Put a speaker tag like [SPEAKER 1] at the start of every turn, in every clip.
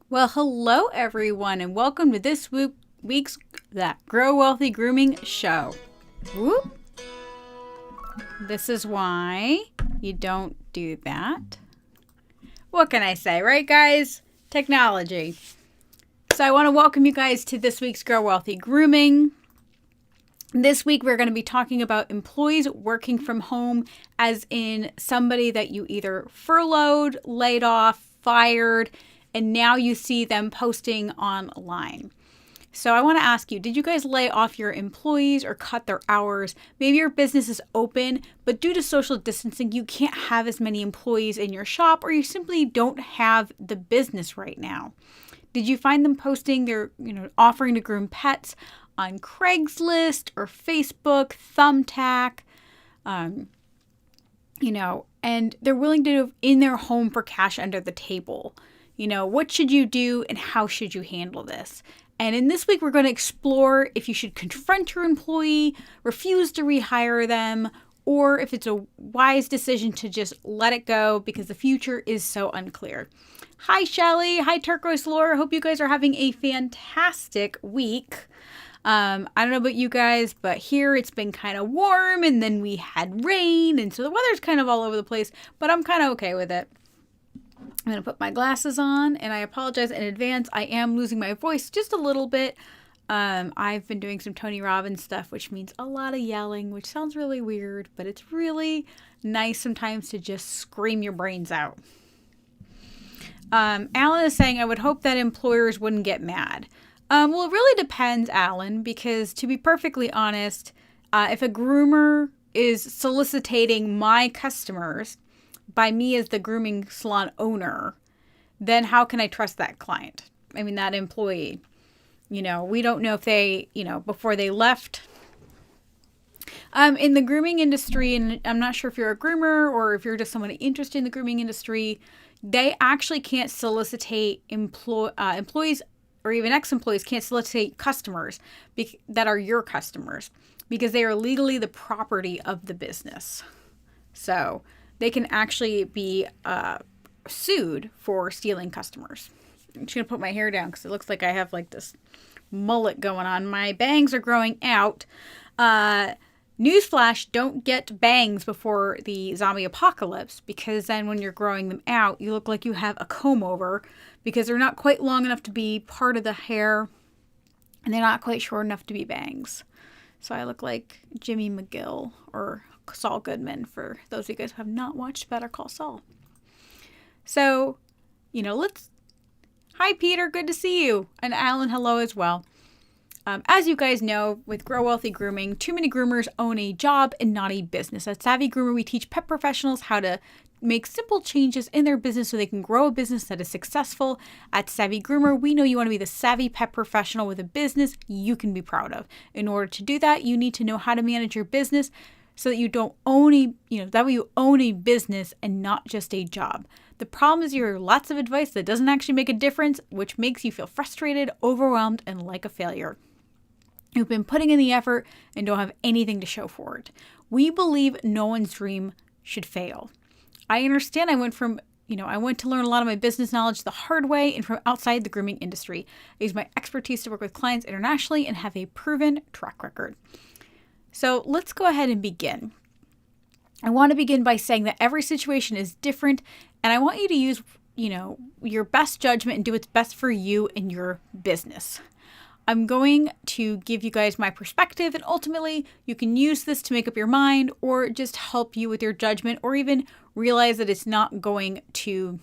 [SPEAKER 1] Well, hello everyone, and welcome to this week's that Grow Wealthy Grooming Show. Whoop! This is why you don't do that. What can I say, right, guys? Technology. So I want to welcome you guys to this week's Grow Wealthy Grooming. This week we're going to be talking about employees working from home, as in somebody that you either furloughed, laid off, fired, and now you see them posting online. So I want to ask you, did you guys lay off your employees or cut their hours? Maybe your business is open, but due to social distancing, you can't have as many employees in your shop, or you simply don't have the business right now. Did you find them posting their, offering to groom pets on Craigslist or Facebook, Thumbtack, and they're willing to do in their home for cash under the table? What should you do and how should you handle this? And in this week, we're going to explore if you should confront your employee, refuse to rehire them, or if it's a wise decision to just let it go because the future is so unclear. Hi, Shelly. Hi, Turquoise Lore. Hope you guys are having a fantastic week. I don't know about you guys, but here it's been kind of warm, and then we had rain, and so the weather's kind of all over the place, but I'm kind of okay with it. I'm going to put my glasses on, and I apologize in advance. I am losing my voice just a little bit. I've been doing some Tony Robbins stuff, which means a lot of yelling, which sounds really weird, but it's really nice sometimes to just scream your brains out. Alan is saying, I would hope that employers wouldn't get mad. Well, it really depends, Alan, because to be perfectly honest, if a groomer is soliciting my customers by me as the grooming salon owner, then how can I trust that client? I mean, that employee. We don't know if they, before they left. In the grooming industry, and I'm not sure if you're a groomer or if you're just someone interested in the grooming industry, they actually can't solicitate employees, or even ex-employees can't solicitate customers that are your customers, because they are legally the property of the business. So they can actually be sued for stealing customers. I'm just going to put my hair down because it looks like I have like this mullet going on. My bangs are growing out. Newsflash, don't get bangs before the zombie apocalypse, because then when you're growing them out, you look like you have a comb over, because they're not quite long enough to be part of the hair, and they're not quite short enough to be bangs. So I look like Jimmy McGill or Saul Goodman, for those of you guys who have not watched Better Call Saul. So, hi Peter, good to see you. And Alan, hello as well. As you guys know, with Grow Wealthy Grooming, too many groomers own a job and not a business. At Savvy Groomer, we teach pet professionals how to make simple changes in their business so they can grow a business that is successful. At Savvy Groomer, we know you want to be the savvy pet professional with a business you can be proud of. In order to do that, you need to know how to manage your business so that you don't own that way you own a business and not just a job. The problem is you hear lots of advice that doesn't actually make a difference, which makes you feel frustrated, overwhelmed, and like a failure. You've been putting in the effort and don't have anything to show for it. We believe no one's dream should fail. I understand I went to learn a lot of my business knowledge the hard way and from outside the grooming industry. I use my expertise to work with clients internationally and have a proven track record. So let's go ahead and begin. I want to begin by saying that every situation is different, and I want you to use, your best judgment and do what's best for you and your business. I'm going to give you guys my perspective, and ultimately you can use this to make up your mind or just help you with your judgment, or even realize that it's not going to,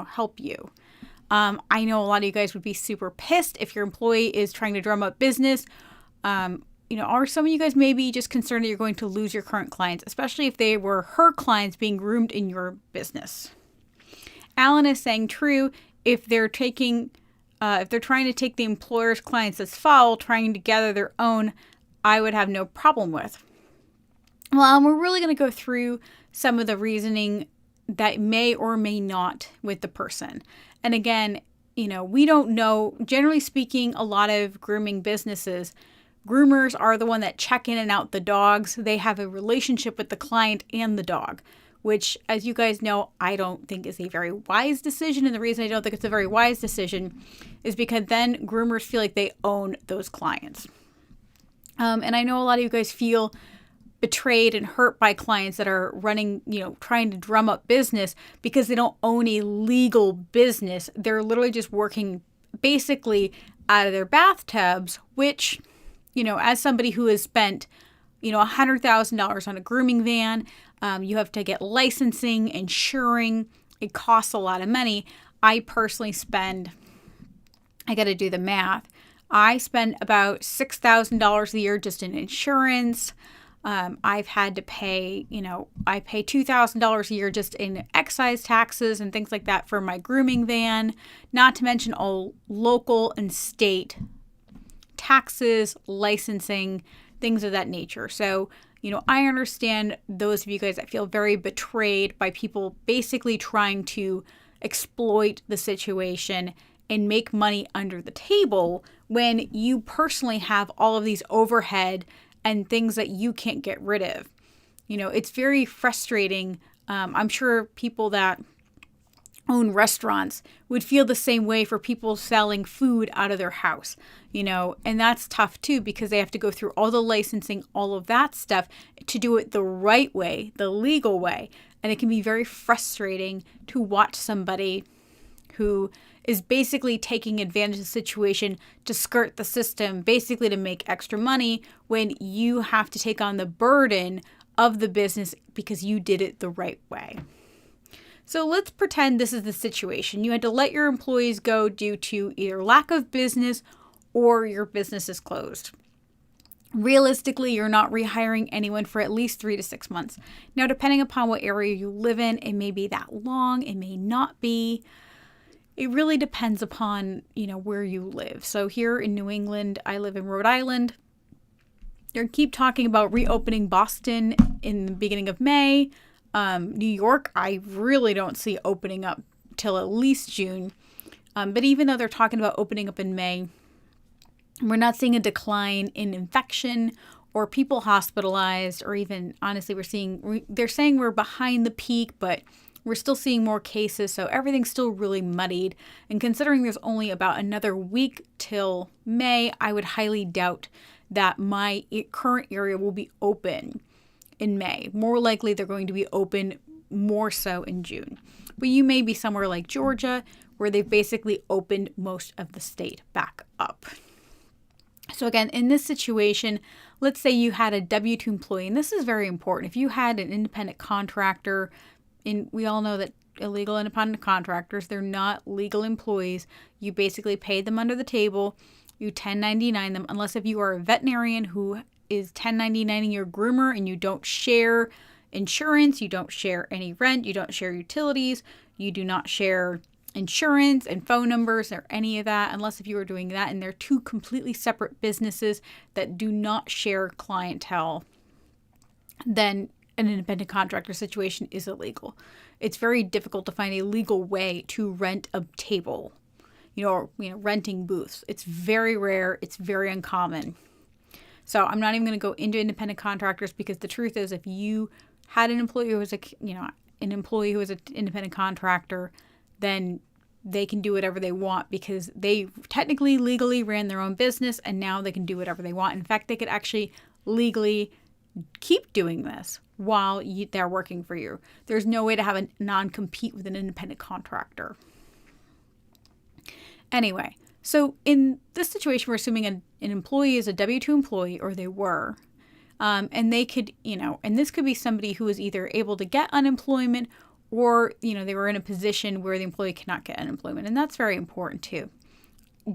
[SPEAKER 1] help you. I know a lot of you guys would be super pissed if your employee is trying to drum up business. Or some of you guys may be just concerned that you're going to lose your current clients, especially if they were her clients being groomed in your business. Alan is saying true. If they're trying to take the employer's clients as foul, trying to gather their own, I would have no problem with. Well, we're really going to go through some of the reasoning that may or may not with the person. And again, we don't know. Generally speaking, a lot of grooming businesses, groomers are the one that check in and out the dogs. They have a relationship with the client and the dog. which, as you guys know, I don't think is a very wise decision. And the reason I don't think it's a very wise decision is because then groomers feel like they own those clients. And I know a lot of you guys feel betrayed and hurt by clients that are running, trying to drum up business because they don't own a legal business. They're literally just working basically out of their bathtubs, which, as somebody who has spent, $100,000 on a grooming van, you have to get licensing, insuring. It costs a lot of money. I personally I got to do the math. I spend about $6,000 a year just in insurance. I've had to pay, I pay $2,000 a year just in excise taxes and things like that for my grooming van, not to mention all local and state taxes, licensing, things of that nature. So, I understand those of you guys that feel very betrayed by people basically trying to exploit the situation and make money under the table when you personally have all of these overhead and things that you can't get rid of. It's very frustrating. I'm sure people that own restaurants would feel the same way for people selling food out of their house, and that's tough too because they have to go through all the licensing, all of that stuff to do it the right way, the legal way. And it can be very frustrating to watch somebody who is basically taking advantage of the situation to skirt the system, basically to make extra money when you have to take on the burden of the business because you did it the right way. So let's pretend this is the situation. You had to let your employees go due to either lack of business or your business is closed. Realistically, you're not rehiring anyone for at least 3 to 6 months. Now, depending upon what area you live in, it may be that long, it may not be. It really depends upon, where you live. So here in New England, I live in Rhode Island. They keep talking about reopening Boston in the beginning of May. New York, I really don't see opening up till at least June. But even though they're talking about opening up in May, we're not seeing a decline in infection or people hospitalized, or even honestly, they're saying we're behind the peak, but we're still seeing more cases, so everything's still really muddied. And considering there's only about another week till May, I would highly doubt that my current area will be open in May. More likely, they're going to be open more so in June. But you may be somewhere like Georgia, where they've basically opened most of the state back up. So again, in this situation, let's say you had a W-2 employee, and this is very important. If you had an independent contractor, and we all know that illegal independent contractors, they're not legal employees. You basically pay them under the table. You 1099 them, unless if you are a veterinarian who is 1099ing your groomer and you don't share insurance, you don't share any rent, you don't share utilities, you do not share insurance and phone numbers or any of that, unless if you are doing that and they're two completely separate businesses that do not share clientele, then an independent contractor situation is illegal. It's very difficult to find a legal way to rent a table, or renting booths. It's very rare. It's very uncommon. So I'm not even going to go into independent contractors because the truth is, if you had an employee who was an independent contractor, then they can do whatever they want because they technically legally ran their own business, and now they can do whatever they want. In fact, they could actually legally keep doing this while they're working for you. There's no way to have a non-compete with an independent contractor. Anyway, so in this situation, we're assuming an employee is a W-2 employee, or they were, and they could, and this could be somebody who is either able to get unemployment or, they were in a position where the employee cannot get unemployment. And that's very important too.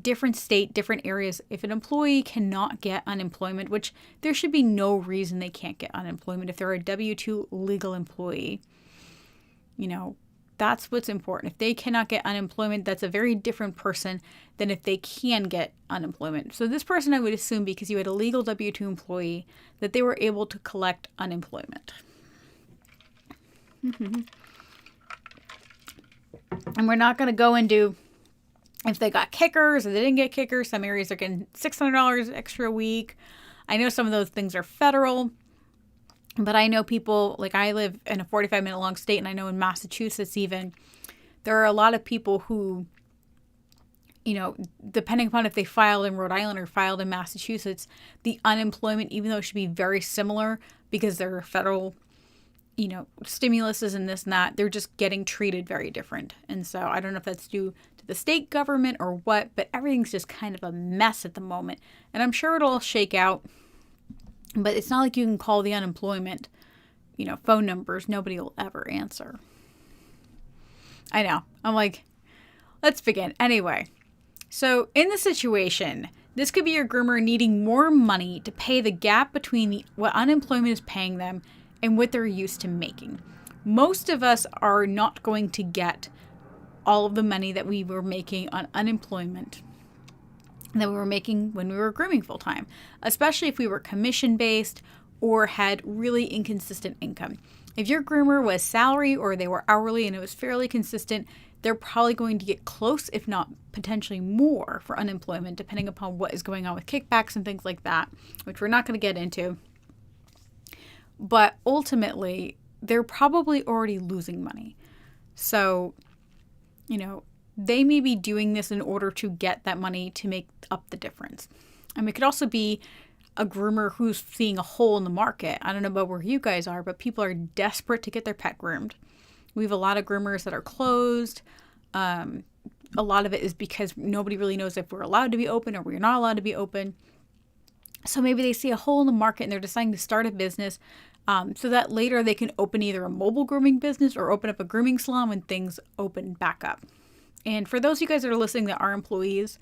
[SPEAKER 1] Different state, different areas. If an employee cannot get unemployment, which there should be no reason they can't get unemployment if they're a W-2 legal employee, that's what's important. If they cannot get unemployment, that's a very different person than if they can get unemployment. So this person, I would assume, because you had a legal W-2 employee, that they were able to collect unemployment. And we're not going to go into if they got kickers or they didn't get kickers. Some areas are getting $600 extra a week. I know some of those things are federal. But I know people, like I live in a 45-minute long state, and I know in Massachusetts even, there are a lot of people who, depending upon if they filed in Rhode Island or filed in Massachusetts, the unemployment, even though it should be very similar because there are federal, stimuluses and this and that, they're just getting treated very different. And so I don't know if that's due to the state government or what, but everything's just kind of a mess at the moment. And I'm sure it'll all shake out, but it's not like you can call the unemployment, phone numbers. Nobody will ever answer. I know. I'm like, let's begin. Anyway. So in the situation, this could be your groomer needing more money to pay the gap between what unemployment is paying them and what they're used to making. Most of us are not going to get all of the money that we were making on unemployment that we were making when we were grooming full time, especially if we were commission based or had really inconsistent income. If your groomer was salary or they were hourly and it was fairly consistent, they're probably going to get close, if not potentially more, for unemployment, depending upon what is going on with kickbacks and things like that, which we're not going to get into. But ultimately, they're probably already losing money. So, they may be doing this in order to get that money to make up the difference. It could also be a groomer who's seeing a hole in the market. I don't know about where you guys are, but people are desperate to get their pet groomed. We have a lot of groomers that are closed. A lot of it is because nobody really knows if we're allowed to be open or we're not allowed to be open. So maybe they see a hole in the market and they're deciding to start a business so that later they can open either a mobile grooming business or open up a grooming salon when things open back up. And for those of you guys that are listening that are employees,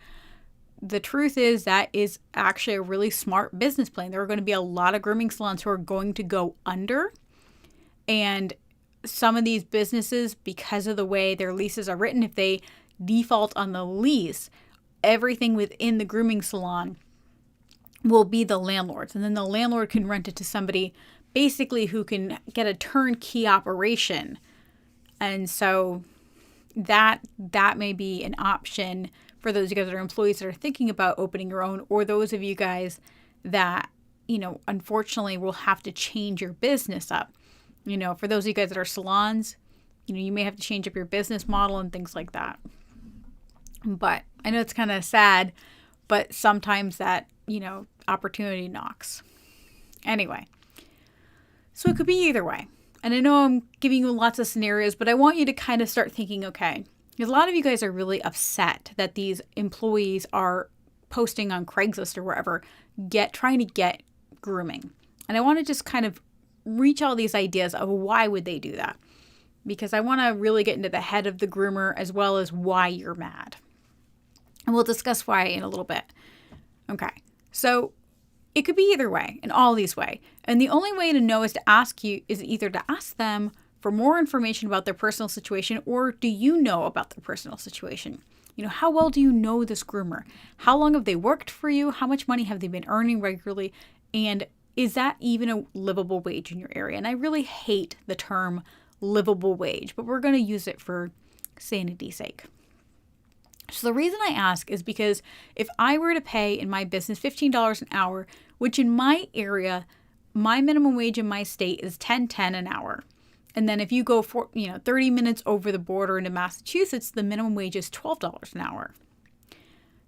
[SPEAKER 1] the truth is that is actually a really smart business plan. There are going to be a lot of grooming salons who are going to go under. And some of these businesses, because of the way their leases are written, if they default on the lease, everything within the grooming salon will be the landlord's. And then the landlord can rent it to somebody basically who can get a turnkey operation. And so that may be an option for those of you guys that are employees that are thinking about opening your own, or those of you guys that, unfortunately will have to change your business up. For those of you guys that are salons, you may have to change up your business model and things like that. But I know it's kind of sad, but sometimes that, opportunity knocks. Anyway, so it could be either way. And I know I'm giving you lots of scenarios, but I want you to kind of start thinking, okay, because a lot of you guys are really upset that these employees are posting on Craigslist or wherever, trying to get grooming. And I want to just kind of reach all these ideas of why would they do that? Because I want to really get into the head of the groomer as well as why you're mad. And we'll discuss why in a little bit. Okay, so it could be either way, in all these ways. And the only way to know is either to ask them for more information about their personal situation, or do you know about their personal situation? How well do you know this groomer? How long have they worked for you? How much money have they been earning regularly? And is that even a livable wage in your area? And I really hate the term livable wage, but we're going to use it for sanity's sake. So the reason I ask is because if I were to pay in my business $15 an hour, which in my area, my minimum wage in my state is $10.10 an hour. And then if you go for 30 minutes over the border into Massachusetts, the minimum wage is $12 an hour.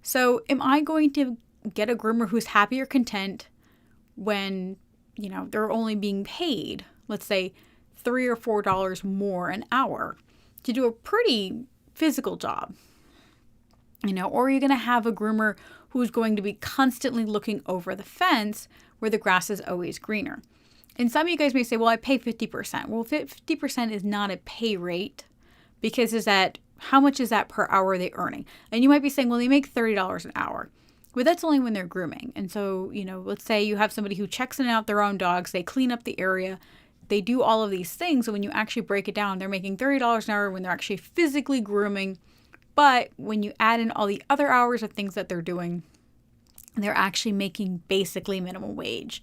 [SPEAKER 1] So am I going to get a groomer who's happy or content when, they're only being paid, let's say, $3 or $4 more an hour to do a pretty physical job? Or are you going to have a groomer who's going to be constantly looking over the fence where the grass is always greener? And some of you guys may say, well, I pay 50%. Well, 50% is not a pay rate, because how much is that per hour they're earning? And you might be saying, well, they make $30 an hour. Well, that's only when they're grooming. And so, let's say you have somebody who checks in and out their own dogs, they clean up the area, they do all of these things. So when you actually break it down, they're making $30 an hour when they're actually physically grooming. But when you add in all the other hours of things that they're doing, they're actually making basically minimum wage.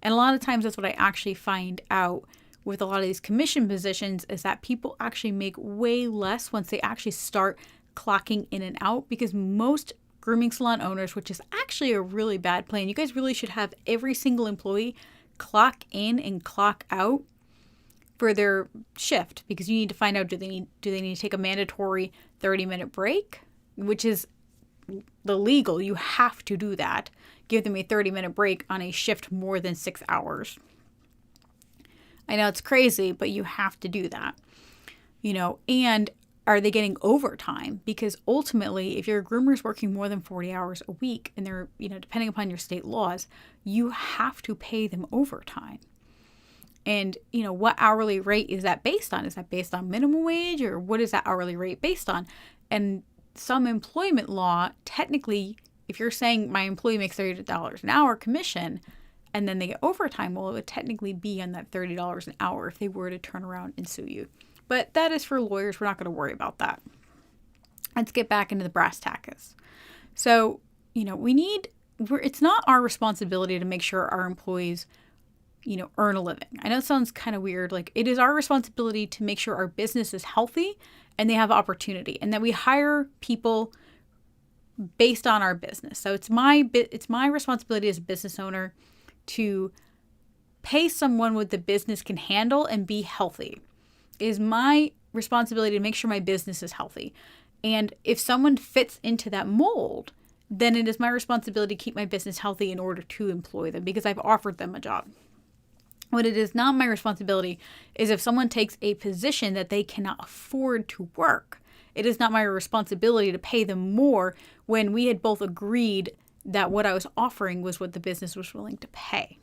[SPEAKER 1] And a lot of times that's what I actually find out with a lot of these commission positions, is that people actually make way less once they actually start clocking in and out, because most grooming salon owners, which is actually a really bad plan, you guys really should have every single employee clock in and clock out for their shift, because you need to find out, do they need to take a mandatory 30-minute break, which is the legal. You have to do that. Give them a 30-minute break on a shift more than 6 hours. I know it's crazy, but you have to do that. And are they getting overtime? Because ultimately, if your groomer is working more than 40 hours a week, and they're, depending upon your state laws, you have to pay them overtime. And, what hourly rate is that based on? Is that based on minimum wage, or what is that hourly rate based on? And some employment law, technically, if you're saying my employee makes $30 an hour commission, and then they get overtime, well, it would technically be on that $30 an hour if they were to turn around and sue you. But that is for lawyers. We're not going to worry about that. Let's get back into the brass tacks. So, it's not our responsibility to make sure our employees, earn a living. I know it sounds kind of weird. Like, it is our responsibility to make sure our business is healthy and they have opportunity, and that we hire people based on our business. So it's my responsibility as a business owner to pay someone what the business can handle and be healthy. It is my responsibility to make sure my business is healthy. And if someone fits into that mold, then it is my responsibility to keep my business healthy in order to employ them, because I've offered them a job. What it is not my responsibility is if someone takes a position that they cannot afford to work. It is not my responsibility to pay them more when we had both agreed that what I was offering was what the business was willing to pay.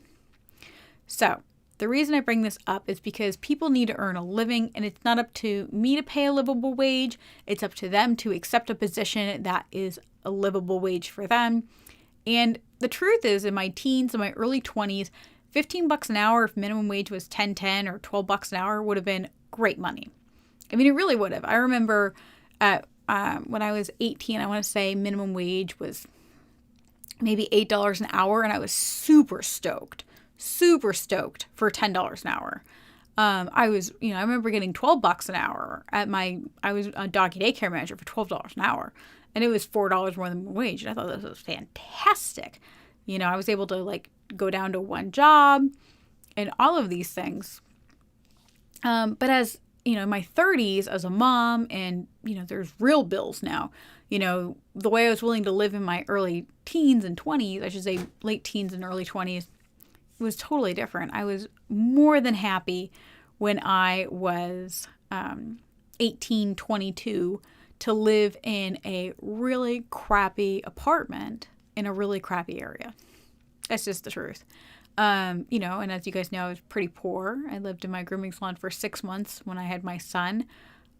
[SPEAKER 1] So the reason I bring this up is because people need to earn a living, and it's not up to me to pay a livable wage. It's up to them to accept a position that is a livable wage for them. And the truth is, in my teens, in my early 20s, $15 an hour, if minimum wage was $10.10 or $12 an hour, would have been great money. I mean, it really would have. I remember when I was 18, I want to say minimum wage was maybe $8 an hour, and I was super stoked for $10 an hour. I remember getting $12 an hour I was a doggy daycare manager for $12 an hour, and it was $4 more than wage. And I thought this was fantastic. I was able to go down to one job and all of these things. But as, in my 30s as a mom, and, there's real bills now, the way I was willing to live in my early teens and 20s, I should say late teens and early 20s, was totally different. I was more than happy when I was 18, 22 to live in a really crappy apartment in a really crappy area. That's just the truth. And as you guys know, I was pretty poor. I lived in my grooming salon for 6 months when I had my son.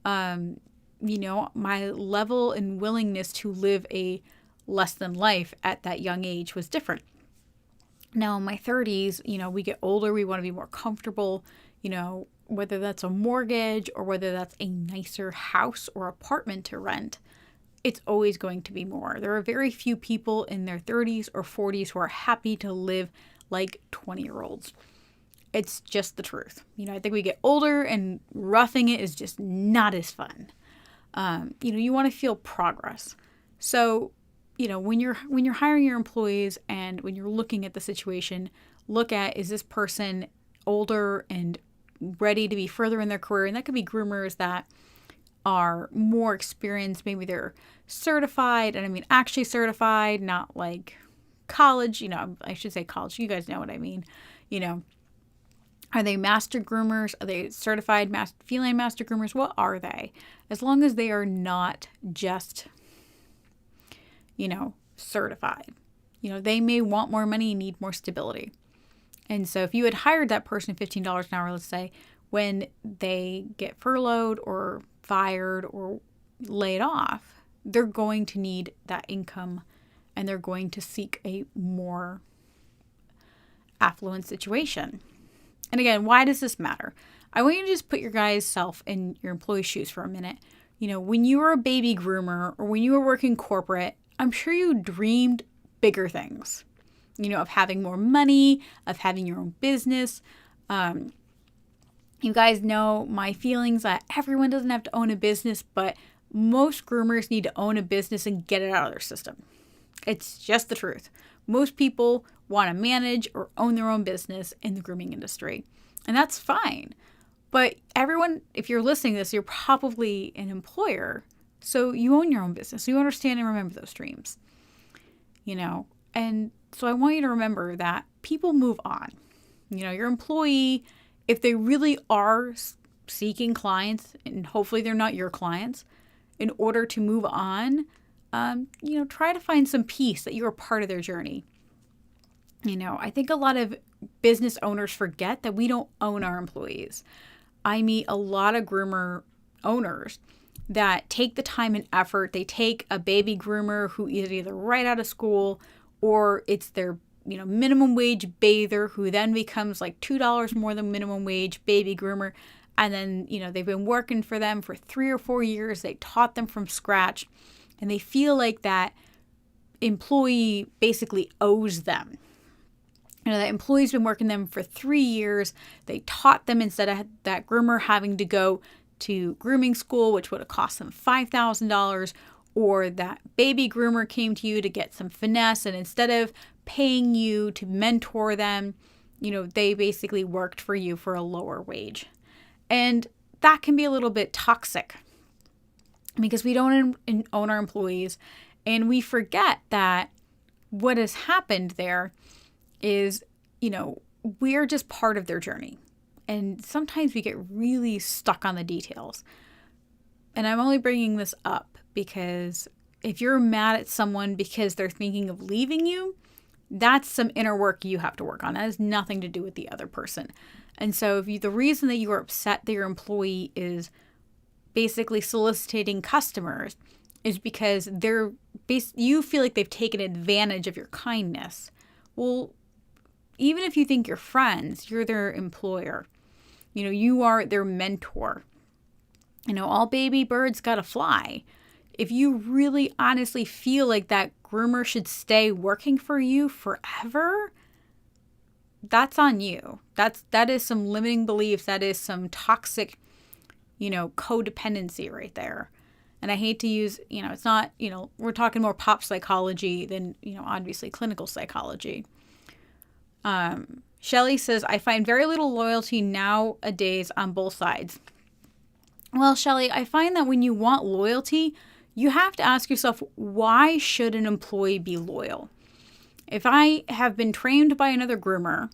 [SPEAKER 1] My level and willingness to live a less than life at that young age was different. Now, in my 30s, we get older, we want to be more comfortable, whether that's a mortgage or whether that's a nicer house or apartment to rent. It's always going to be more. There are very few people in their 30s or 40s who are happy to live like 20-year-olds. It's just the truth. I think we get older and roughing it is just not as fun. You want to feel progress. So, when you're hiring your employees and when you're looking at the situation, look at, is this person older and ready to be further in their career? And that could be groomers that are more experienced. Maybe they're certified, and I mean actually certified, not like college. I should say college. You guys know what I mean. Are they master groomers? Are they certified feline master groomers? What are they? As long as they are not just, certified. They may want more money and need more stability. And so if you had hired that person $15 an hour, let's say, when they get furloughed or fired or laid off, they're going to need that income, and they're going to seek a more affluent situation. And again, why does this matter? I want you to just put your guys' self in your employee's shoes for a minute. When you were a baby groomer or when you were working corporate, I'm sure you dreamed bigger things, of having more money, of having your own business. You guys know my feelings that everyone doesn't have to own a business, but most groomers need to own a business and get it out of their system. It's just the truth. Most people want to manage or own their own business in the grooming industry, and that's fine. But everyone, if you're listening to this, you're probably an employer. So you own your own business. So you understand and remember those dreams, And so I want you to remember that people move on. Your employee, if they really are seeking clients, and hopefully they're not your clients, in order to move on, try to find some peace that you're a part of their journey. I think a lot of business owners forget that we don't own our employees. I meet a lot of groomer owners that take the time and effort. They take a baby groomer who is either right out of school or it's their minimum wage bather who then becomes like $2 more than minimum wage baby groomer. And then, they've been working for them for 3 or 4 years. They taught them from scratch and they feel like that employee basically owes them. That employee's been working them for 3 years. They taught them instead of that groomer having to go to grooming school, which would have cost them $5,000, or that baby groomer came to you to get some finesse. And instead of paying you to mentor them, they basically worked for you for a lower wage. And that can be a little bit toxic because we don't own our employees. And we forget that what has happened there is, we're just part of their journey. And sometimes we get really stuck on the details. And I'm only bringing this up because if you're mad at someone because they're thinking of leaving you, that's some inner work you have to work on. That has nothing to do with the other person. And so the reason that you are upset that your employee is basically soliciting customers is because you feel like they've taken advantage of your kindness. Well, even if you think you're friends, you're their employer. You are their mentor. All baby birds gotta fly. If you really honestly feel like that groomer should stay working for you forever, that's on you. That is some limiting beliefs. That is some toxic, codependency right there. And I hate to use, it's not, we're talking more pop psychology than, obviously clinical psychology. Shelly says, I find very little loyalty nowadays on both sides. Well, Shelly, I find that when you want loyalty, you have to ask yourself, why should an employee be loyal? If I have been trained by another groomer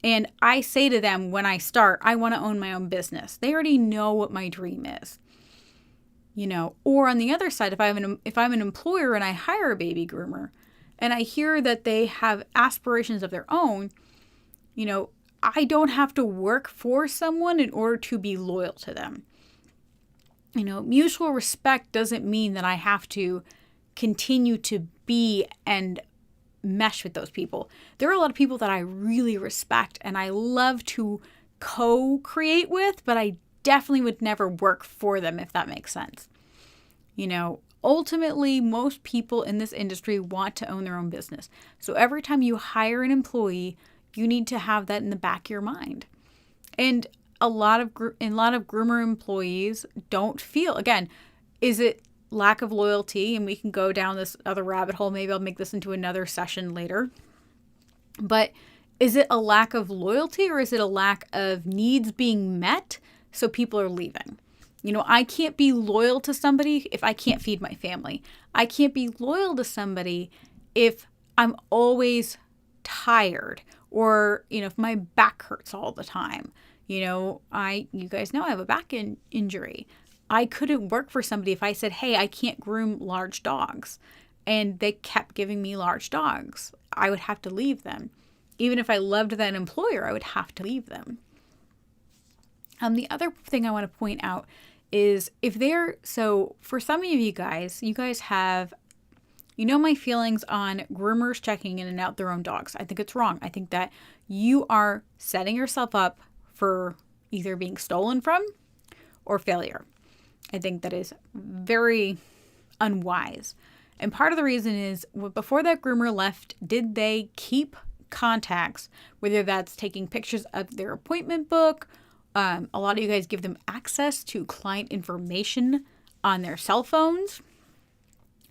[SPEAKER 1] and I say to them when I start, I want to own my own business, they already know what my dream is. Or on the other side, if I'm an employer and I hire a baby groomer and I hear that they have aspirations of their own, I don't have to work for someone in order to be loyal to them. Mutual respect doesn't mean that I have to continue to be and mesh with those people. There are a lot of people that I really respect and I love to co-create with, but I definitely would never work for them, if that makes sense. Ultimately, most people in this industry want to own their own business. So every time you hire an employee, you need to have that in the back of your mind. And a lot of groomer employees don't feel, again, is it lack of loyalty? And we can go down this other rabbit hole. Maybe I'll make this into another session later. But is it a lack of loyalty or is it a lack of needs being met so people are leaving? I can't be loyal to somebody if I can't feed my family. I can't be loyal to somebody if I'm always tired or, if my back hurts all the time. You guys know I have a back injury. I couldn't work for somebody if I said, hey, I can't groom large dogs. And they kept giving me large dogs. I would have to leave them. Even if I loved that employer, I would have to leave them. The other thing I want to point out is so for some of you guys have, my feelings on groomers checking in and out their own dogs. I think it's wrong. I think that you are setting yourself up for either being stolen from or failure. I think that is very unwise. And part of the reason is before that groomer left, did they keep contacts, whether that's taking pictures of their appointment book? A lot of you guys give them access to client information on their cell phones.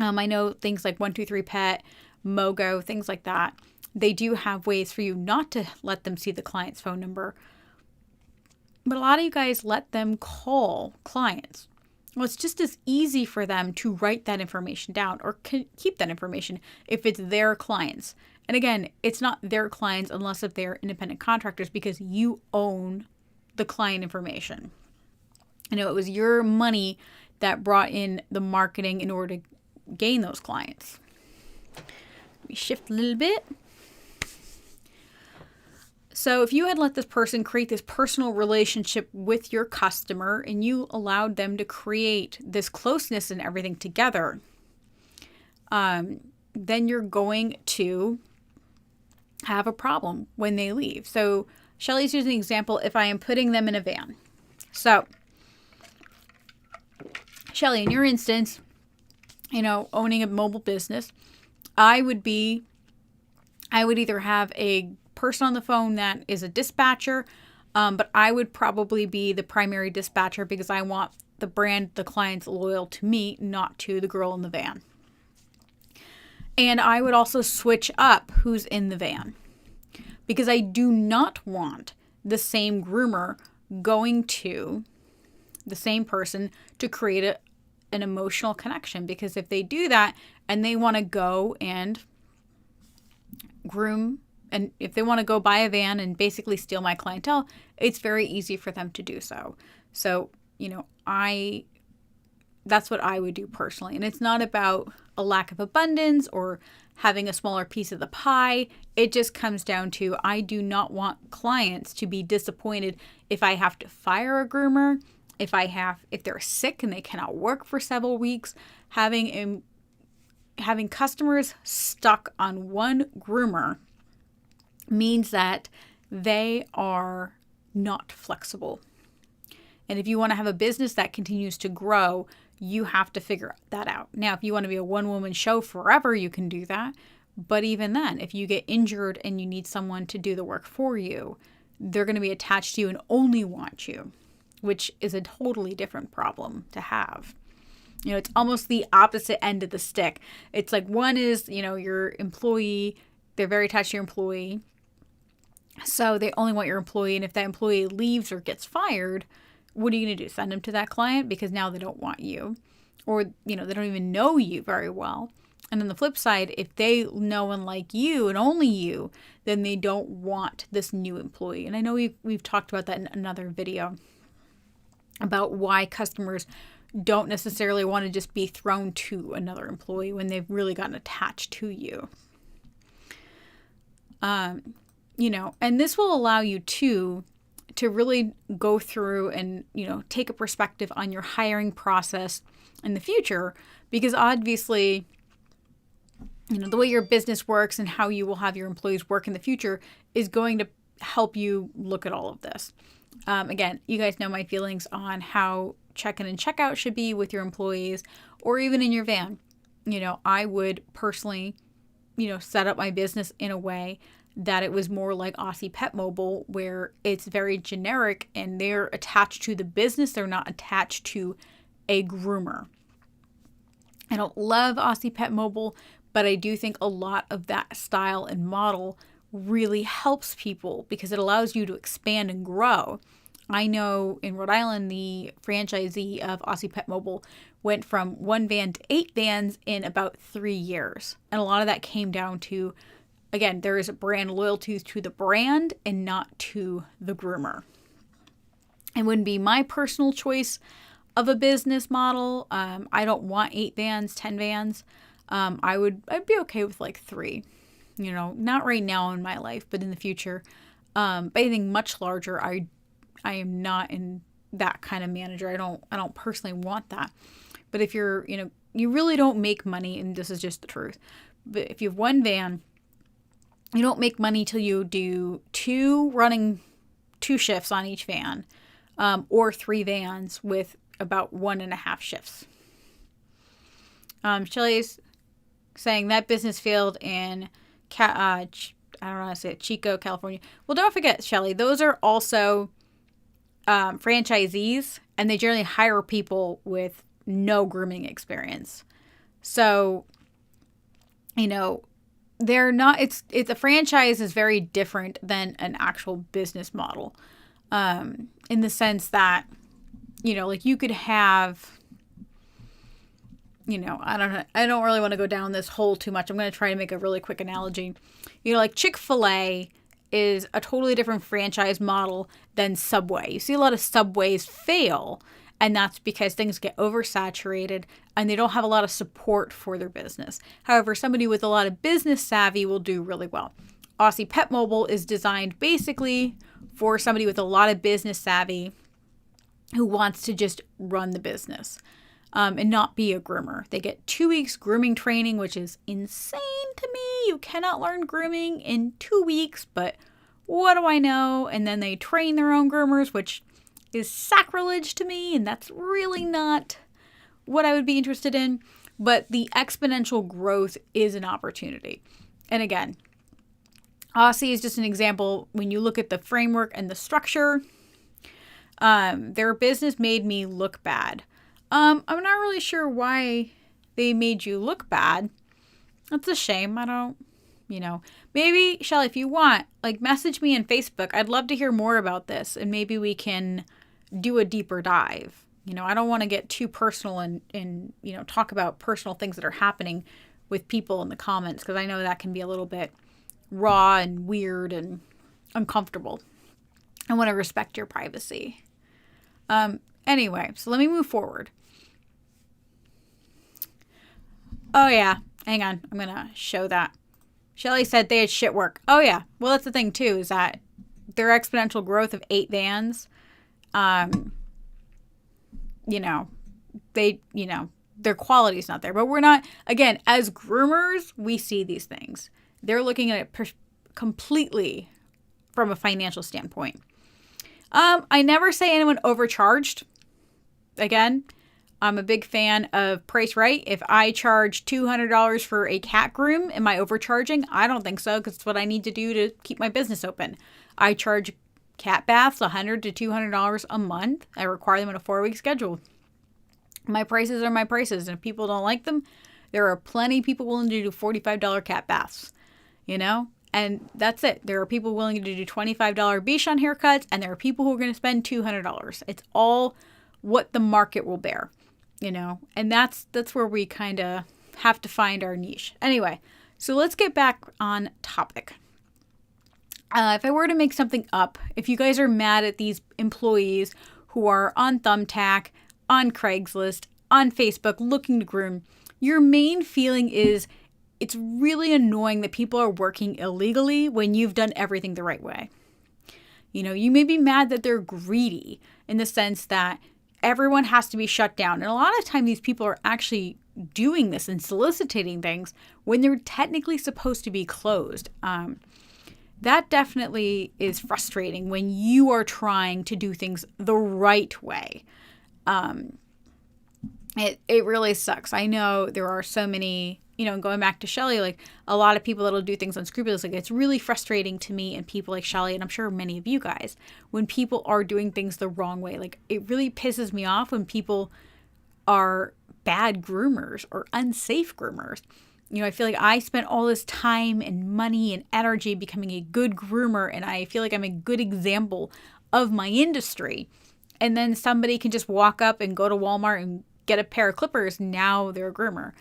[SPEAKER 1] I know things like 123 Pet, Mogo, things like that. They do have ways for you not to let them see the client's phone number. But a lot of you guys let them call clients. Well, it's just as easy for them to write that information down or keep that information if it's their clients. And again, it's not their clients unless if they're independent contractors, because you own the client information. You know, it was your money that brought in the marketing in order to gain those clients. We shift a little bit. So if you had let this person create this personal relationship with your customer and you allowed them to create this closeness and everything together, then you're going to have a problem when they leave. So Shelley's using an example if I am putting them in a van. So Shelley, in your instance, you know, owning a mobile business, I would either have a person on the phone that is a dispatcher, but I would probably be the primary dispatcher because I want the clients loyal to me, not to the girl in the van. And I would also switch up who's in the van because I do not want the same groomer going to the same person to create an emotional connection, because if they do that and they want to go and groom, and if they want to go buy a van and basically steal my clientele, it's very easy for them to do so. So, you know, that's what I would do personally. And it's not about a lack of abundance or having a smaller piece of the pie. It just comes down to, I do not want clients to be disappointed if I have to fire a groomer, if they're sick and they cannot work for several weeks. Having customers stuck on one groomer means that they are not flexible. And if you want to have a business that continues to grow, you have to figure that out. Now, if you want to be a one-woman show forever, you can do that. But even then, if you get injured and you need someone to do the work for you, they're going to be attached to you and only want you, which is a totally different problem to have. You know, it's almost the opposite end of the stick. It's like one is, you know, your employee, they're very attached to your employee. So they only want your employee. And if that employee leaves or gets fired, what are you going to do? Send them to that client because now they don't want you, or, you know, they don't even know you very well. And on the flip side, if they know and like you and only you, then they don't want this new employee. And I know we've talked about that in another video about why customers don't necessarily want to just be thrown to another employee when they've really gotten attached to you. You know, and this will allow you to really go through and, you know, take a perspective on your hiring process in the future, because obviously, you know, the way your business works and how you will have your employees work in the future is going to help you look at all of this. Again, you guys know my feelings on how check-in and check-out should be with your employees, or even in your van. You know, I would personally, you know, set up my business in a way that it was more like Aussie Pet Mobile, where it's very generic and they're attached to the business. They're not attached to a groomer. I don't love Aussie Pet Mobile, but I do think a lot of that style and model really helps people because it allows you to expand and grow. I know in Rhode Island, the franchisee of Aussie Pet Mobile went from 1 van to 8 vans in about 3 years. And a lot of that came down to, again, there is a brand loyalty to the brand and not to the groomer. It wouldn't be my personal choice of a business model. I don't want 8 vans, 10 vans. I'd be okay with like 3. You know, not right now in my life, but in the future. But anything much larger, I am not in that kind of manager. I don't personally want that. But if you're, you know, you really don't make money, and this is just the truth. But if you have 1 van, you don't make money till you do 2 shifts on each van, or 3 vans with about 1.5 shifts. Shelley's saying that business failed in I don't know how to say it, Chico, California. Well, don't forget, Shelley, those are also franchisees, and they generally hire people with no grooming experience. So, you know, they're not, it's a franchise is very different than an actual business model. In the sense that, you know, like you could have, you know, I don't really want to go down this hole too much. I'm going to try to make a really quick analogy. You know, like Chick-fil-A is a totally different franchise model than Subway. You see a lot of Subways fail, and that's because things get oversaturated and they don't have a lot of support for their business. However, somebody with a lot of business savvy will do really well. Aussie Pet Mobile is designed basically for somebody with a lot of business savvy who wants to just run the business and not be a groomer. They get 2 weeks grooming training, which is insane to me. You cannot learn grooming in 2 weeks, but what do I know? And then they train their own groomers, which is sacrilege to me, and that's really not what I would be interested in. But the exponential growth is an opportunity. And again, Aussie is just an example. When you look at the framework and the structure, their business made me look bad. I'm not really sure why they made you look bad. That's a shame. I don't, you know, maybe Shelly, if you want, like message me on Facebook. I'd love to hear more about this, and maybe we can do a deeper dive. You know, I don't want to get too personal and, you know, talk about personal things that are happening with people in the comments, because I know that can be a little bit raw and weird and uncomfortable. I want to respect your privacy. Anyway, so let me move forward. Oh yeah, hang on. I'm going to show that. Shelly said they had shit work. Oh yeah. Well, that's the thing too, is that their exponential growth of 8 vans, you know, their quality is not there. But we're not, again, as groomers, we see these things. They're looking at it completely from a financial standpoint. I never say anyone overcharged. Again, I'm a big fan of price right. If I charge $200 for a cat groom, am I overcharging? I don't think so, because it's what I need to do to keep my business open. I charge cat baths $100 to $200 a month. I require them in a 4-week schedule. My prices are my prices, and if people don't like them, there are plenty of people willing to do $45 cat baths, you know? And that's it. There are people willing to do $25 Bichon haircuts, and there are people who are going to spend $200. It's all what the market will bear, you know? And that's where we kind of have to find our niche. Anyway, so let's get back on topic. If I were to make something up, if you guys are mad at these employees who are on Thumbtack, on Craigslist, on Facebook, looking to groom, your main feeling is it's really annoying that people are working illegally when you've done everything the right way. You know, you may be mad that they're greedy in the sense that everyone has to be shut down. And a lot of time these people are actually doing this and soliciting things when they're technically supposed to be closed. That definitely is frustrating when you are trying to do things the right way. It really sucks. I know there are so many, you know, going back to Shelly, like a lot of people that'll do things unscrupulously. Like, it's really frustrating to me and people like Shelly, and I'm sure many of you guys, when people are doing things the wrong way. Like, it really pisses me off when people are bad groomers or unsafe groomers. You know, I feel like I spent all this time and money and energy becoming a good groomer, and I feel like I'm a good example of my industry. And then somebody can just walk up and go to Walmart and get a pair of clippers. Now they're a groomer.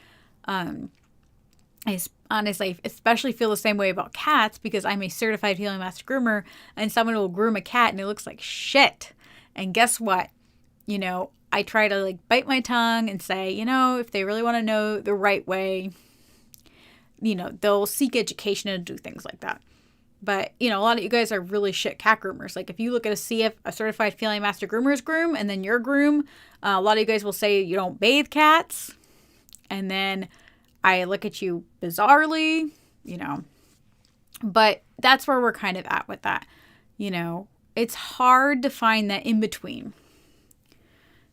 [SPEAKER 1] I honestly especially feel the same way about cats, because I'm a certified healing master groomer, and someone will groom a cat and it looks like shit. And guess what? You know, I try to like bite my tongue and say, you know, if they really want to know the right way, you know, they'll seek education and do things like that. But, you know, a lot of you guys are really shit cat groomers. Like, if you look at a CF, a certified feline master groomer's groom, and then your groom, a lot of you guys will say you don't bathe cats. And then I look at you bizarrely, you know. But that's where we're kind of at with that. You know, it's hard to find that in between,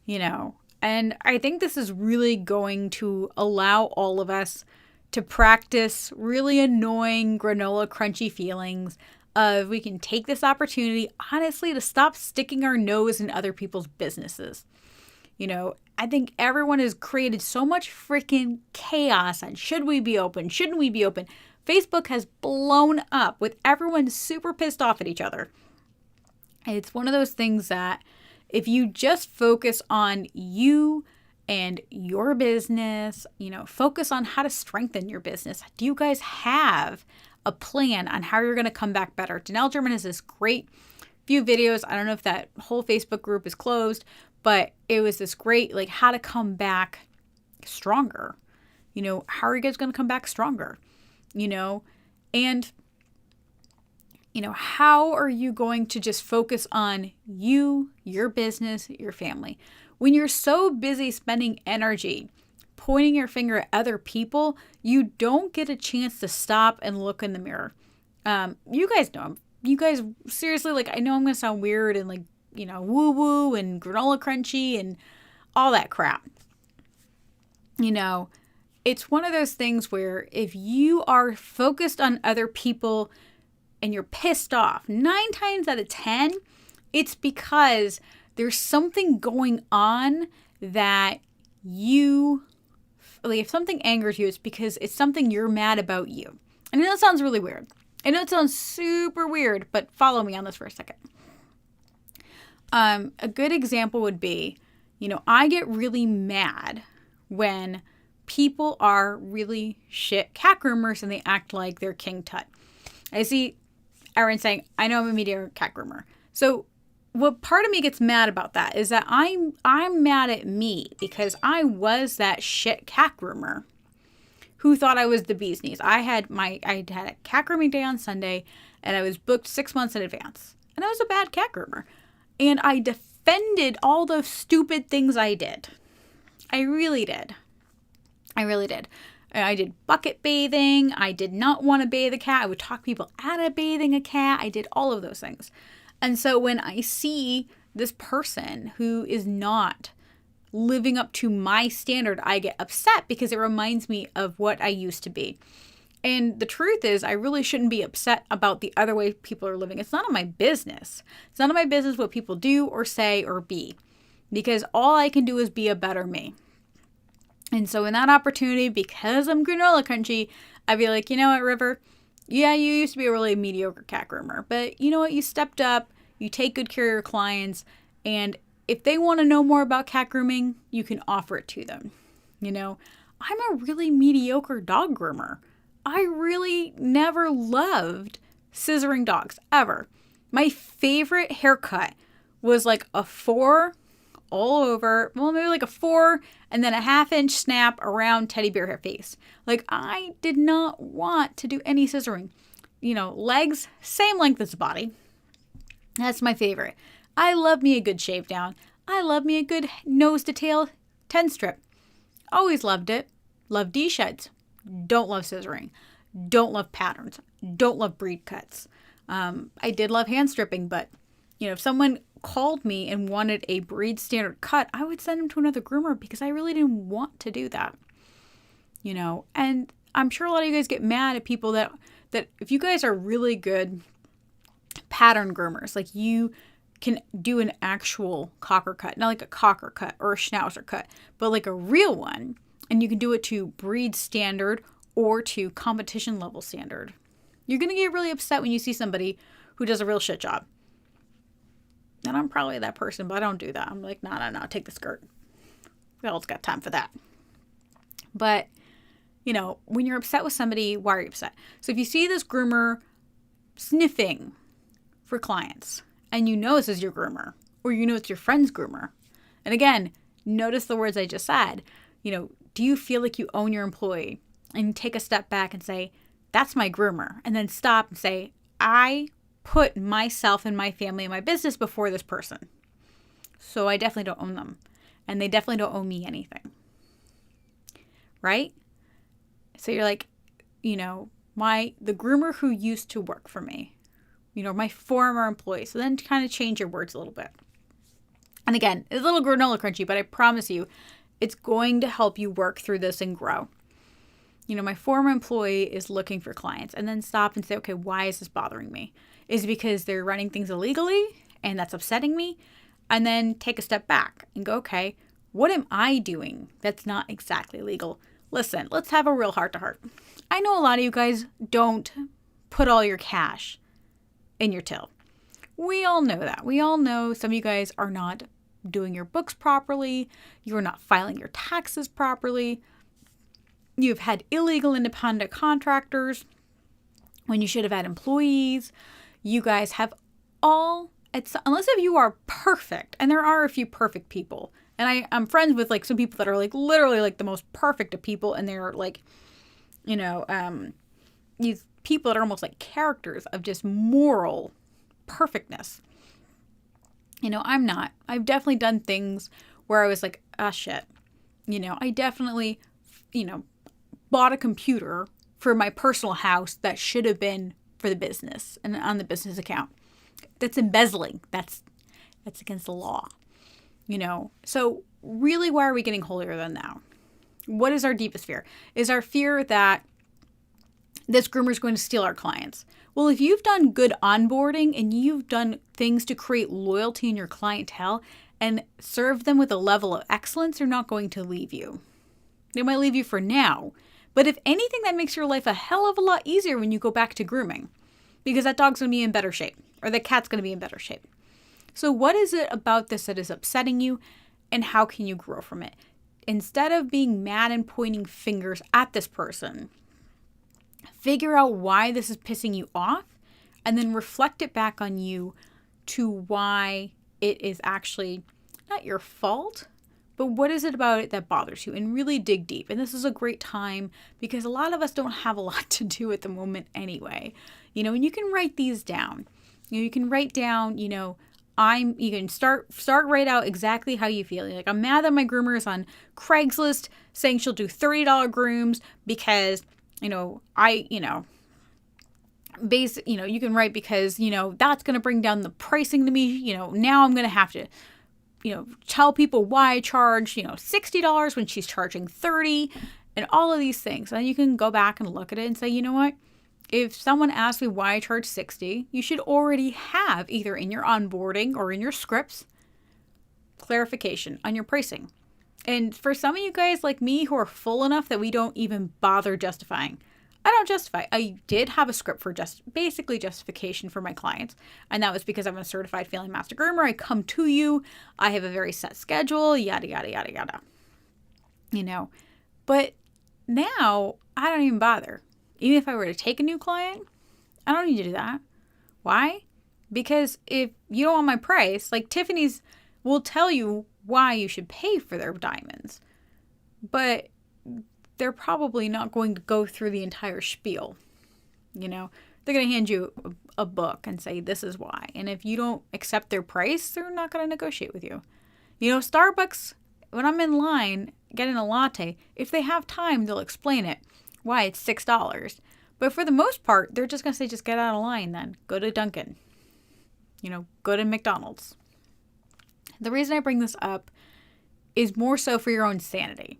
[SPEAKER 1] you know. And I think this is really going to allow all of us to practice really annoying granola crunchy feelings of we can take this opportunity, honestly, to stop sticking our nose in other people's businesses. I think everyone has created so much freaking chaos on should we be open? Shouldn't we be open? Facebook has blown up with everyone super pissed off at each other. It's one of those things that if you just focus on you and your business, focus on how to strengthen your business. Do you guys have a plan on how you're going to come back better? Danelle German has this great few videos. I don't know if that whole Facebook group is closed, but it was this great, how to come back stronger. How are you guys going to come back stronger? And how are you going to just focus on you, your business, your family? When you're so busy spending energy pointing your finger at other people, you don't get a chance to stop and look in the mirror. You guys know, you guys seriously, I know I'm going to sound weird and woo woo and granola crunchy and all that crap. It's one of those things where if you are focused on other people and you're pissed off, 9 times out of 10, it's because there's something going on that if something angers you, it's because it's something you're mad about you. I know that sounds really weird. I know it sounds super weird, but follow me on this for a second. A good example would be, I get really mad when people are really shit cat groomers and they act like they're King Tut. I see Erin saying, I know I'm a mediocre cat groomer. So what part of me gets mad about that is that I'm mad at me because I was that shit cat groomer who thought I was the bee's knees. I had a cat grooming day on Sunday and I was booked 6 months in advance. And I was a bad cat groomer. And I defended all the stupid things I did. I really did. I did bucket bathing. I did not want to bathe a cat. I would talk people out of bathing a cat. I did all of those things. And so when I see this person who is not living up to my standard, I get upset because it reminds me of what I used to be. And the truth is, I really shouldn't be upset about the other way people are living. It's none of my business. It's none of my business what people do or say or be, because all I can do is be a better me. And so in that opportunity, because I'm granola crunchy, I'd be like, you know what, River? Yeah, you used to be a really mediocre cat groomer, but you know what? You stepped up, you take good care of your clients, and if they want to know more about cat grooming, you can offer it to them. I'm a really mediocre dog groomer. I really never loved scissoring dogs, ever. My favorite haircut was a 4 all over, maybe a 4 and then a 1/2-inch snap around teddy bear hair face. I did not want to do any scissoring. Legs, same length as the body. That's my favorite. I love me a good shave down. I love me a good nose to tail 10 strip. Always loved it. Love D-sheds. Don't love scissoring. Don't love patterns. Don't love breed cuts. I did love hand stripping, but if someone called me and wanted a breed standard cut, I would send them to another groomer because I really didn't want to do that. And I'm sure a lot of you guys get mad at people that if you guys are really good pattern groomers, you can do an actual cocker cut, not like a cocker cut or a schnauzer cut, but a real one. And you can do it to breed standard or to competition level standard. You're going to get really upset when you see somebody who does a real shit job. And I'm probably that person, but I don't do that. I'm like, no, take the skirt. We all got time for that. But, when you're upset with somebody, why are you upset? So if you see this groomer sniffing for clients, and this is your groomer, or it's your friend's groomer, and again, notice the words I just said, do you feel like you own your employee? And take a step back and say, that's my groomer. And then stop and say, I put myself and my family and my business before this person. So I definitely don't own them. And they definitely don't owe me anything. Right? So you're like, the groomer who used to work for me, my former employee. So then kind of change your words a little bit. And again, it's a little granola crunchy, but I promise you, it's going to help you work through this and grow. My former employee is looking for clients, and then stop and say, okay, why is this bothering me? Is it because they're running things illegally and that's upsetting me? And then take a step back and go, okay, What am I doing that's not exactly legal? Listen, let's have a real heart-to-heart. I know a lot of you guys don't put all your cash in your till. We all know that. We all know some of you guys are not doing your books properly. You're not filing your taxes properly. You've had illegal independent contractors when you should have had employees. You guys have all, unless if you are perfect, and there are a few perfect people. And I'm friends with like some people that are like literally like the most perfect of people, and they're like, these people that are almost like characters of just moral perfectness. I'm not. I've definitely done things where I was like, ah, shit. I definitely, bought a computer for my personal house that should have been for the business and on the business account. That's embezzling. That's against the law. So really, why are we getting holier than thou? What is our deepest fear? Is our fear that this groomer is going to steal our clients? Well, if you've done good onboarding and you've done things to create loyalty in your clientele and serve them with a level of excellence, they're not going to leave you. They might leave you for now, but if anything, that makes your life a hell of a lot easier when you go back to grooming, because that dog's going to be in better shape, or the cat's going to be in better shape. So what is it about this that is upsetting you, and how can you grow from it? Instead of being mad and pointing fingers at this person, figure out why this is pissing you off, and then reflect it back on you to why it is actually not your fault, but what is it about it that bothers you, and really dig deep. And this is a great time because a lot of us don't have a lot to do at the moment anyway. And you can write these down. You can write down, you can start right out exactly how you feel. Like, I'm mad that my groomer is on Craigslist saying she'll do $30 grooms because, you can write because, that's going to bring down the pricing to me. Now I'm going to have to, tell people why I charge, $60 when she's charging $30 and all of these things. And then you can go back and look at it and say, you know what? If someone asks me why I charge $60, you should already have either in your onboarding or in your scripts clarification on your pricing. And for some of you guys like me who are full enough that we don't even bother justifying, I don't justify. I did have a script for basically justification for my clients. And that was because I'm a certified feline master groomer. I come to you. I have a very set schedule, yada, yada, yada, yada. But now I don't even bother. Even if I were to take a new client, I don't need to do that. Why? Because if you don't want my price, like Tiffany's will tell you why you should pay for their diamonds. But they're probably not going to go through the entire spiel. They're going to hand you a book and say, this is why. And if you don't accept their price, they're not going to negotiate with you. Starbucks, when I'm in line getting a latte, if they have time, they'll explain it. Why it's $6. But for the most part, they're just going to say, just get out of line then. Go to Dunkin'. Go to McDonald's. The reason I bring this up is more so for your own sanity.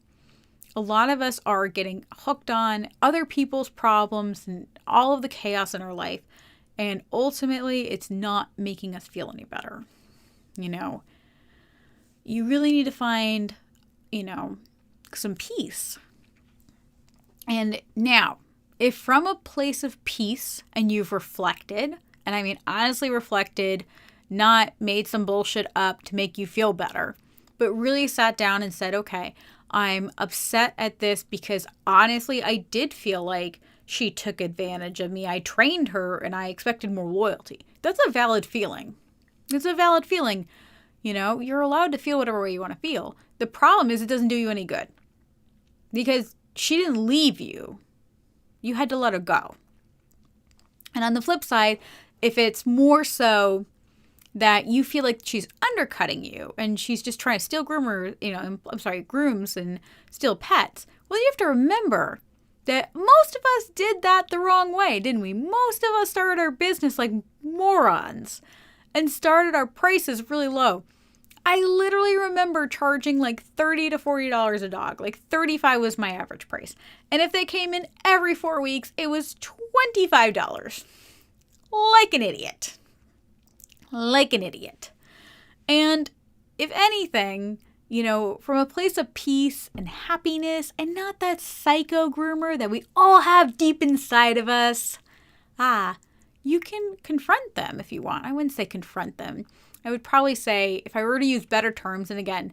[SPEAKER 1] A lot of us are getting hooked on other people's problems and all of the chaos in our life. And ultimately, it's not making us feel any better. You really need to find, some peace. And now, if from a place of peace and you've reflected, and I mean honestly reflected, not made some bullshit up to make you feel better, but really sat down and said, okay, I'm upset at this because honestly, I did feel like she took advantage of me. I trained her and I expected more loyalty. That's a valid feeling. It's a valid feeling. You're allowed to feel whatever way you want to feel. The problem is it doesn't do you any good because she didn't leave you. You had to let her go. And on the flip side, if it's more so that you feel like she's undercutting you and she's just trying to steal grooms and steal pets, well, you have to remember that most of us did that the wrong way, didn't we? Most of us started our business like morons and started our prices really low. I literally remember charging like $30 to $40 a dog. Like $35 was my average price. And if they came in every 4 weeks, it was $25. Like an idiot. And if anything, from a place of peace and happiness and not that psycho groomer that we all have deep inside of us, you can confront them if you want. I wouldn't say confront them. I would probably say, if I were to use better terms, and again,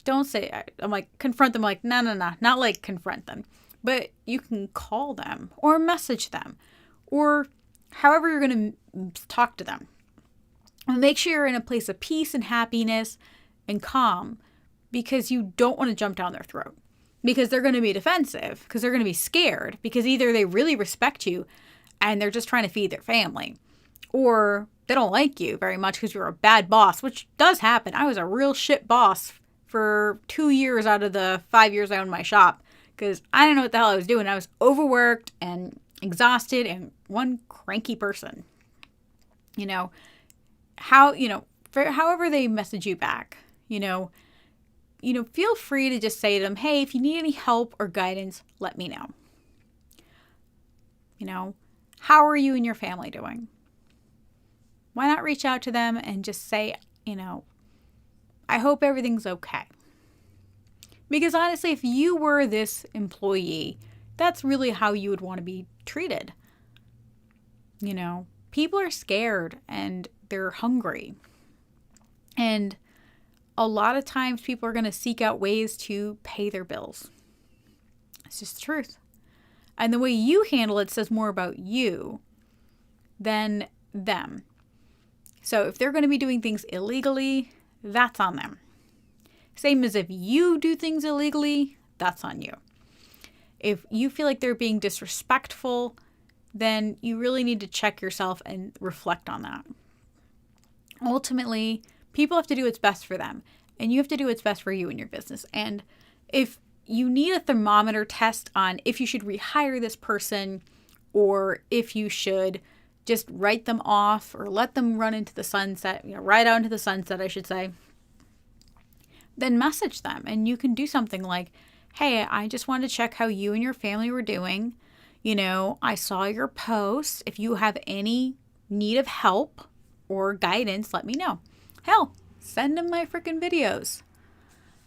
[SPEAKER 1] don't say, I'm like, confront them, like, no, not like confront them. But you can call them or message them or however you're going to talk to them. And make sure you're in a place of peace and happiness and calm, because you don't want to jump down their throat, because they're going to be defensive, because they're going to be scared, because either they really respect you and they're just trying to feed their family, or they don't like you very much because you're a bad boss, which does happen. I was a real shit boss for 2 years out of the 5 years I owned my shop, because I didn't know what the hell I was doing. I was overworked and exhausted and one cranky person. However they message you back, feel free to just say to them, hey, if you need any help or guidance, let me know. How are you and your family doing? Why not reach out to them and just say, I hope everything's okay. Because honestly, if you were this employee, that's really how you would want to be treated. People are scared and they're hungry. And a lot of times people are going to seek out ways to pay their bills. It's just the truth. And the way you handle it says more about you than them. So if they're going to be doing things illegally, that's on them. Same as if you do things illegally, that's on you. If you feel like they're being disrespectful, then you really need to check yourself and reflect on that. Ultimately, people have to do what's best for them, and you have to do what's best for you in your business. And if you need a thermometer test on if you should rehire this person, or if you should just write them off or let them run into the sunset, right out into the sunset, I should say, then message them. And you can do something like, hey, I just wanted to check how you and your family were doing. I saw your posts. If you have any need of help or guidance, let me know. Hell, send them my freaking videos.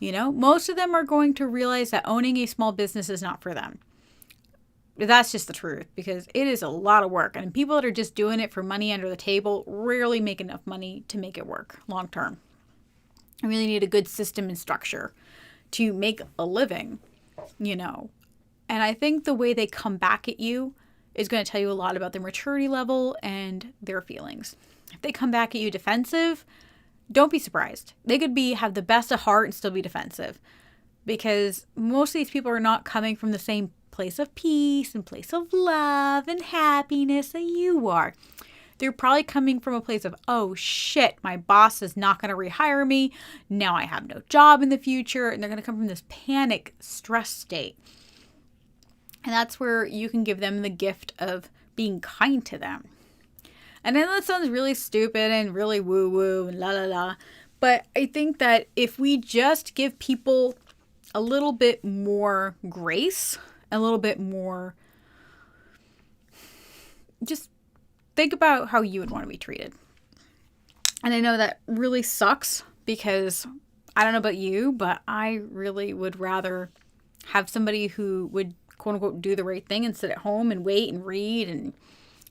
[SPEAKER 1] Most of them are going to realize that owning a small business is not for them. That's just the truth, because it is a lot of work. And people that are just doing it for money under the table rarely make enough money to make it work long term. You really need a good system and structure to make a living, And I think the way they come back at you is going to tell you a lot about their maturity level and their feelings. If they come back at you defensive, don't be surprised. They could have the best of heart and still be defensive, because most of these people are not coming from the same place of peace and place of love and happiness that you are. They're probably coming from a place of, oh shit, my boss is not going to rehire me. Now I have no job in the future. And they're going to come from this panic stress state. And that's where you can give them the gift of being kind to them. And I know that sounds really stupid and really woo-woo and la-la-la. But I think that if we just give people a little bit more grace, a little bit more, just think about how you would want to be treated. And I know that really sucks, because I don't know about you, but I really would rather have somebody who would, quote unquote, do the right thing and sit at home and wait and read and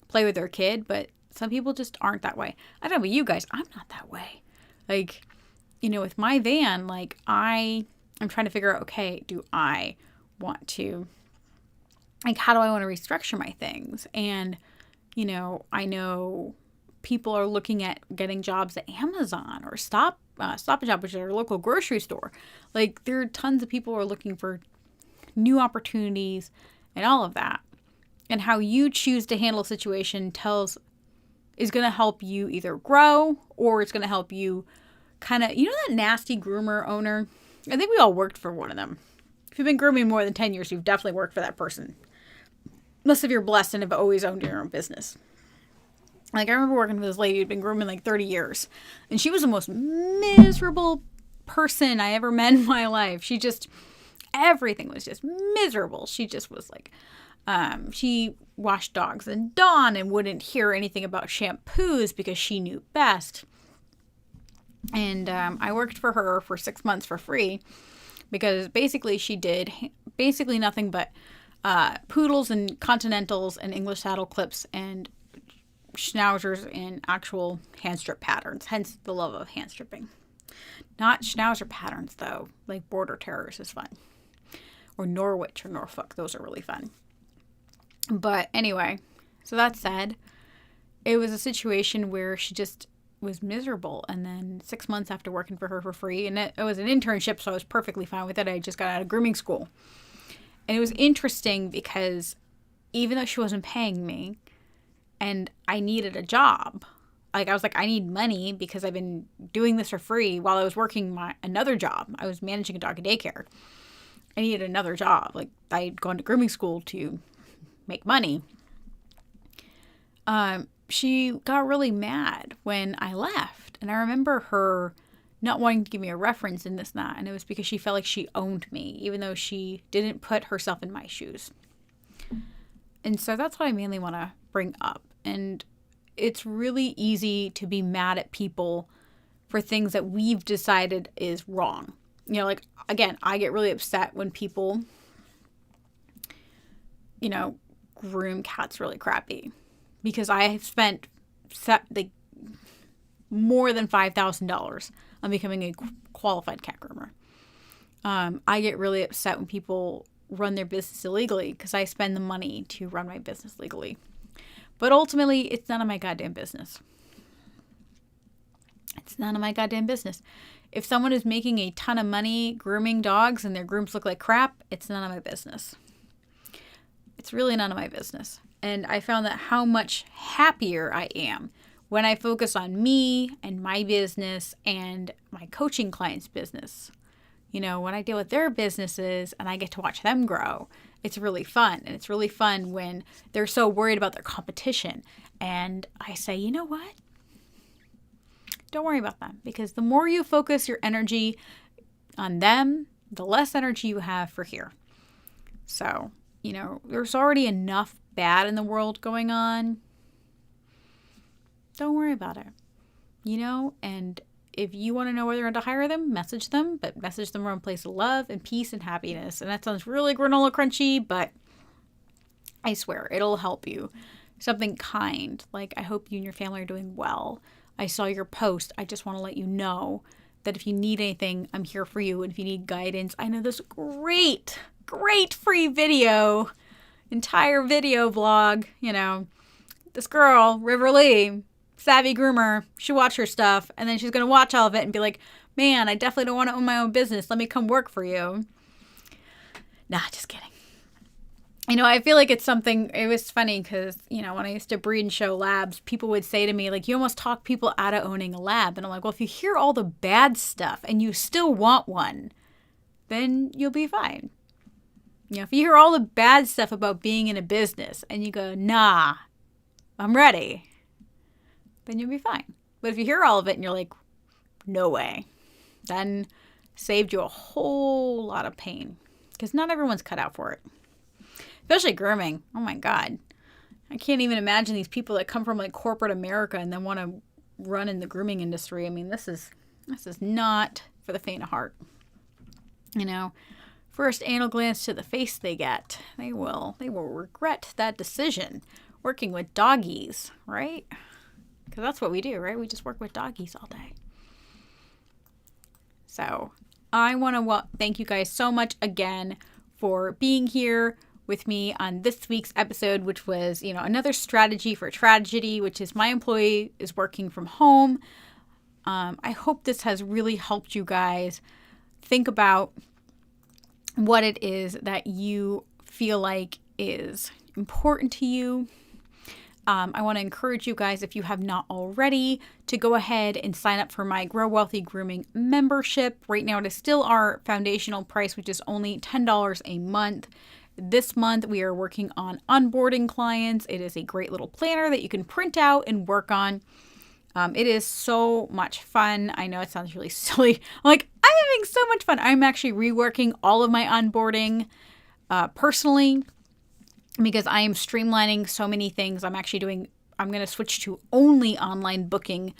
[SPEAKER 1] play with their kid. But some people just aren't that way. I don't know about you guys. I'm not that way. With my van, I'm trying to figure out, okay, do I want to, how do I want to restructure my things? And, I know people are looking at getting jobs at Amazon or Stop and Shop, which is our local grocery store. There are tons of people who are looking for new opportunities and all of that. And how you choose to handle a situation is going to help you either grow, or it's going to help you that nasty groomer owner. I think we all worked for one of them. If you've been grooming more than 10 years, you've definitely worked for that person. Unless if you're blessed and have always owned your own business. I remember working with this lady who'd been grooming 30 years. And she was the most miserable person I ever met in my life. Everything was just miserable. She just was she washed dogs at dawn and wouldn't hear anything about shampoos because she knew best. And I worked for her for 6 months for free because basically she did basically nothing but poodles and continentals and English saddle clips and schnauzers and actual hand strip patterns. Hence the love of hand stripping. Not schnauzer patterns though, like border terriers is fun. Or Norwich or Norfolk, those are really fun. But anyway, so that said, it was a situation where she just was miserable. And then 6 months after working for her for free, and it was an internship, so I was perfectly fine with it. I just got out of grooming school. And it was interesting because even though she wasn't paying me and I needed a job, like I was like, I need money because I've been doing this for free while I was working another job. I was managing a dog daycare. I needed another job. Like I'd gone to grooming school to make money. She got really mad when I left. And I remember her not wanting to give me a reference in this and that. And it was because she felt like she owned me, even though she didn't put herself in my shoes. And so that's what I mainly want to bring up. And it's really easy to be mad at people for things that we've decided is wrong. You know, like, again, I get really upset when people, you know, groom cats really crappy. Because I have spent like more than $5,000 on becoming a qualified cat groomer. I get really upset when people run their business illegally because I spend the money to run my business legally. But ultimately, it's none of my goddamn business. It's none of my goddamn business. If someone is making a ton of money grooming dogs and their grooms look like crap, it's none of my business. It's really none of my business. And I found that how much happier I am when I focus on me and my business and my coaching clients' business. You know, when I deal with their businesses and I get to watch them grow, it's really fun. And it's really fun when they're so worried about their competition. And I say, you know what? Don't worry about them. Because the more you focus your energy on them, the less energy you have for here. So, you know, there's already enough bad in the world going on. Don't worry about it. You know, and if you want to know whether to hire them, message them, but message them from a place of love and peace and happiness. And that sounds really granola crunchy, but I swear it'll help you. Something kind, like I hope you and your family are doing well. I saw your post. I just want to let you know that if you need anything, I'm here for you. And if you need guidance, I know this great free video, entire video vlog, you know, this girl, River Lee, Savvy Groomer, she'll watch her stuff and then she's going to watch all of it and be like, man, I definitely don't want to own my own business. Let me come work for you. Nah, just kidding. You know, I feel like it's something, it was funny because, you know, when I used to breed and show labs, people would say to me, like, you almost talk people out of owning a lab. And I'm like, well, if you hear all the bad stuff and you still want one, then you'll be fine. You know, if you hear all the bad stuff about being in a business and you go, nah, I'm ready, then you'll be fine. But if you hear all of it and you're like, no way, then saved you a whole lot of pain because not everyone's cut out for it. Especially grooming. Oh my God. I can't even imagine these people that come from like corporate America and then want to run in the grooming industry. I mean, this is not for the faint of heart. You know, first anal glance to the face they get. They will regret that decision working with doggies, right? Because that's what we do, right? We just work with doggies all day. So I want to thank you guys so much again for being here with me on this week's episode, which was, you know, another strategy for tragedy, which is my employee is working from home. I hope this has really helped you guys think about what it is that you feel like is important to you. I want to encourage you guys, if you have not already, to go ahead and sign up for my Grow Wealthy Grooming membership. Right now, it is still our foundational price, which is only $10 a month. This month, we are working on onboarding clients. It is a great little planner that you can print out and work on. It is so much fun. I know it sounds really silly. I'm having so much fun. I'm actually reworking all of my onboarding personally because I am streamlining so many things. I'm going to switch to only online booking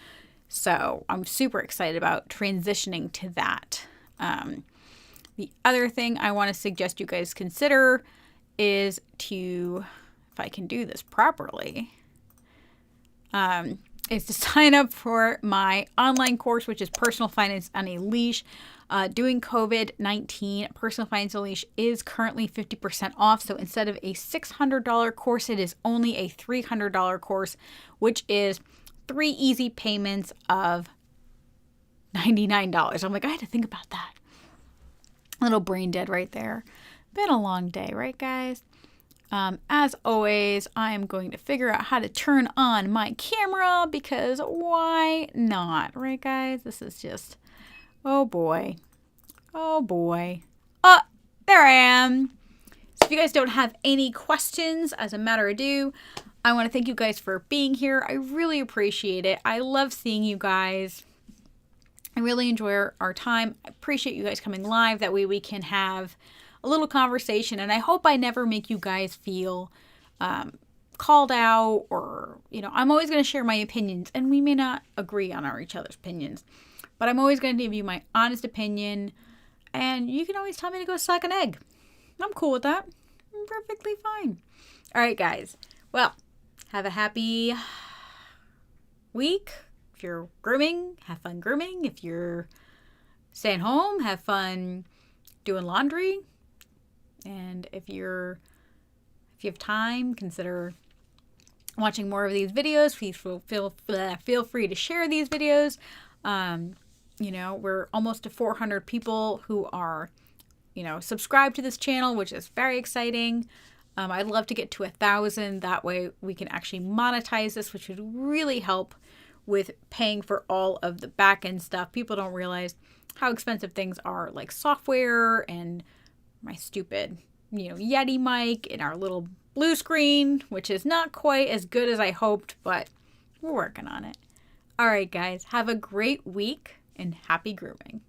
[SPEAKER 1] So I'm super excited about transitioning to that. The other thing I want to suggest you guys consider is to, if I can do this properly, is to sign up for my online course, which is Personal Finance on a Leash. Doing COVID-19, Personal Finance on a Leash is currently 50% off. So instead of a $600 course, it is only a $300 course, which is 3 easy payments of $99. I'm like, I had to think about that. A little brain dead right there. Been a long day, right, guys? As always, I am going to figure out how to turn on my camera because why not, right, guys? This is just, oh boy. Oh boy. There I am. So if you guys don't have any questions, as a matter of ado, I want to thank you guys for being here. I really appreciate it. I love seeing you guys. I really enjoy our time. I appreciate you guys coming live. That way we can have a little conversation. And I hope I never make you guys feel called out or, I'm always going to share my opinions. And we may not agree on each other's opinions. But I'm always going to give you my honest opinion. And you can always tell me to go suck an egg. I'm cool with that. I'm perfectly fine. All right, guys. Well, have a happy week. If you're grooming, have fun grooming. If you're staying home, have fun doing laundry. And if you have time, consider watching more of these videos. Please feel free to share these videos. We're almost to 400 people who are, subscribed to this channel, which is very exciting. I'd love to get to 1,000. That way we can actually monetize this, which would really help with paying for all of the back end stuff. People don't realize how expensive things are, like software and my stupid, Yeti mic and our little blue screen, which is not quite as good as I hoped, but we're working on it. All right, guys, have a great week and happy grooming.